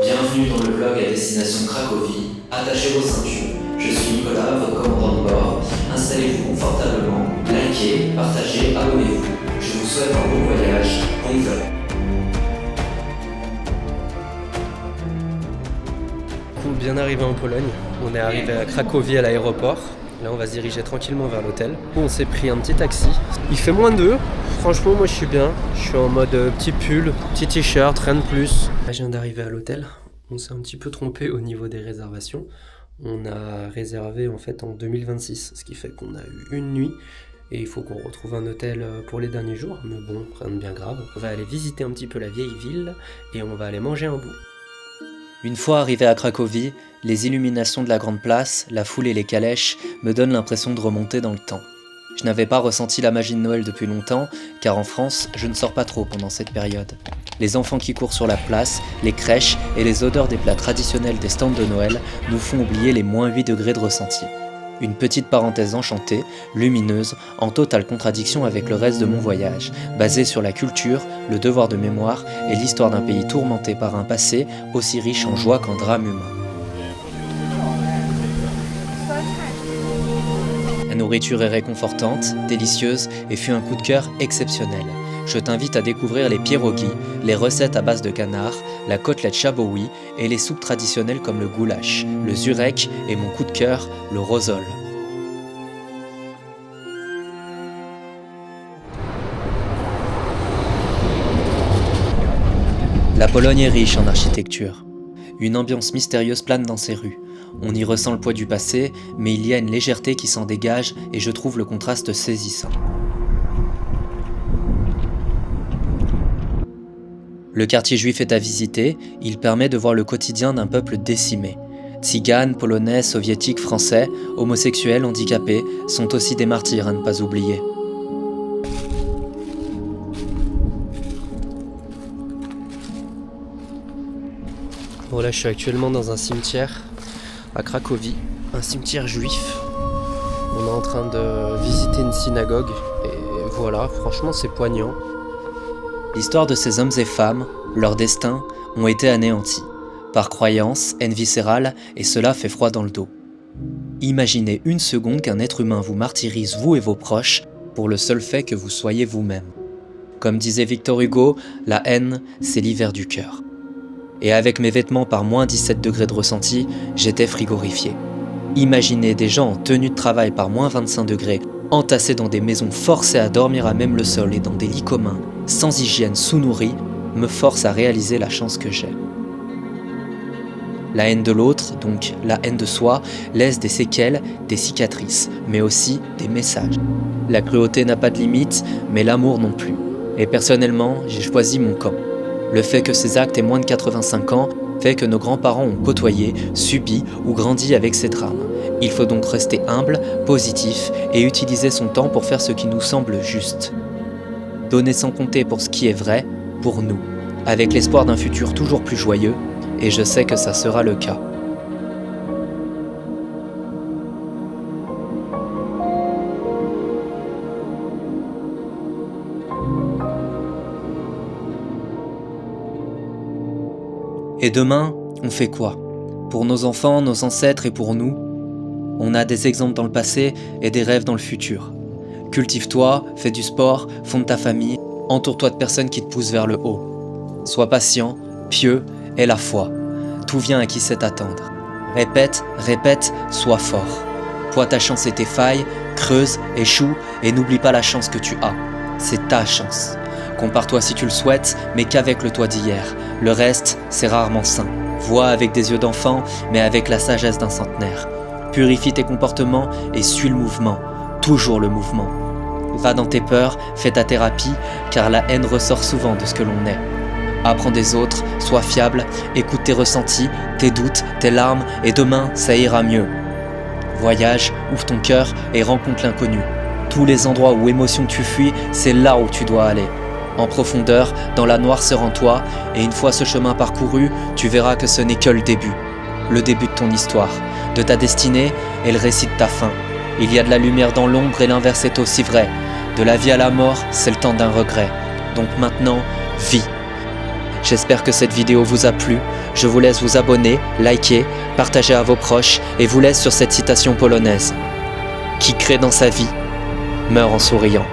Bienvenue dans le vlog à destination Cracovie. Attachez vos ceintures. Je suis Nicolas, votre commandant de bord. Installez-vous confortablement, likez, partagez, abonnez-vous. Je vous souhaite un bon voyage, bon vlog. Bien arrivé en Pologne, on est arrivé à Cracovie à l'aéroport. Là on va se diriger tranquillement vers l'hôtel. On s'est pris un petit taxi. Il fait -2. Franchement moi je suis bien. Je suis en mode petit pull, petit t-shirt, rien de plus. Là, je viens d'arriver à l'hôtel. On s'est un petit peu trompé au niveau des réservations. On a réservé en fait en 2026, ce qui fait qu'on a eu une nuit. Et il faut qu'on retrouve un hôtel pour les derniers jours. Mais bon, rien de bien grave. On va aller visiter un petit peu la vieille ville et on va aller manger un bout. Une fois arrivé à Cracovie, les illuminations de la grande place, la foule et les calèches me donnent l'impression de remonter dans le temps. Je n'avais pas ressenti la magie de Noël depuis longtemps, car en France, je ne sors pas trop pendant cette période. Les enfants qui courent sur la place, les crèches et les odeurs des plats traditionnels des stands de Noël nous font oublier les -8 degrés de ressenti. Une petite parenthèse enchantée, lumineuse, en totale contradiction avec le reste de mon voyage, basée sur la culture, le devoir de mémoire et l'histoire d'un pays tourmenté par un passé aussi riche en joie qu'en drame humain. La nourriture est réconfortante, délicieuse et fut un coup de cœur exceptionnel. Je t'invite à découvrir les pierogies, les recettes à base de canard, la côtelette chaboui et les soupes traditionnelles comme le goulash, le zurek et mon coup de cœur, le rosol. La Pologne est riche en architecture. Une ambiance mystérieuse plane dans ses rues. On y ressent le poids du passé, mais il y a une légèreté qui s'en dégage et je trouve le contraste saisissant. Le quartier juif est à visiter, il permet de voir le quotidien d'un peuple décimé. Tziganes, Polonais, Soviétiques, Français, homosexuels, handicapés sont aussi des martyrs à ne pas oublier. Bon là je suis actuellement dans un cimetière à Cracovie, un cimetière juif. On est en train de visiter une synagogue et voilà, franchement c'est poignant. L'histoire de ces hommes et femmes, leur destin, ont été anéantis. Par croyance, haine viscérale, et cela fait froid dans le dos. Imaginez une seconde qu'un être humain vous martyrise, vous et vos proches, pour le seul fait que vous soyez vous-même. Comme disait Victor Hugo, la haine, c'est l'hiver du cœur. Et avec mes vêtements par -17 degrés de ressenti, j'étais frigorifié. Imaginez des gens en tenue de travail par -25 degrés, entassés dans des maisons forcés à dormir à même le sol et dans des lits communs, sans hygiène, sous-nourris, me force à réaliser la chance que j'ai. La haine de l'autre, donc la haine de soi, laisse des séquelles, des cicatrices, mais aussi des messages. La cruauté n'a pas de limite, mais l'amour non plus. Et personnellement, j'ai choisi mon camp. Le fait que ces actes aient moins de 85 ans fait que nos grands-parents ont côtoyé, subi ou grandi avec ces drames. Il faut donc rester humble, positif et utiliser son temps pour faire ce qui nous semble juste. Donner sans compter pour ce qui est vrai, pour nous, avec l'espoir d'un futur toujours plus joyeux, et je sais que ça sera le cas. Et demain, on fait quoi? Pour nos enfants, nos ancêtres et pour nous? On a des exemples dans le passé et des rêves dans le futur. Cultive-toi, fais du sport, fonde ta famille, entoure-toi de personnes qui te poussent vers le haut. Sois patient, pieux et la foi. Tout vient à qui sait t'attendre. Répète, répète, sois fort. Vois ta chance et tes failles, creuse, échoue et n'oublie pas la chance que tu as. C'est ta chance. Compare-toi si tu le souhaites, mais qu'avec le toi d'hier. Le reste, c'est rarement sain. Vois avec des yeux d'enfant, mais avec la sagesse d'un centenaire. Purifie tes comportements et suis le mouvement. Toujours le mouvement. Va dans tes peurs, fais ta thérapie, car la haine ressort souvent de ce que l'on est. Apprends des autres, sois fiable, écoute tes ressentis, tes doutes, tes larmes, et demain, ça ira mieux. Voyage, ouvre ton cœur et rencontre l'inconnu. Tous les endroits où émotion tu fuis, c'est là où tu dois aller. En profondeur, dans la noirceur en toi, et une fois ce chemin parcouru, tu verras que ce n'est que le début de ton histoire, de ta destinée et le récit de ta fin. Il y a de la lumière dans l'ombre et l'inverse est aussi vrai. De la vie à la mort, c'est le temps d'un regret. Donc maintenant, vis. J'espère que cette vidéo vous a plu. Je vous laisse vous abonner, liker, partager à vos proches et vous laisse sur cette citation polonaise. Qui crée dans sa vie, meurt en souriant.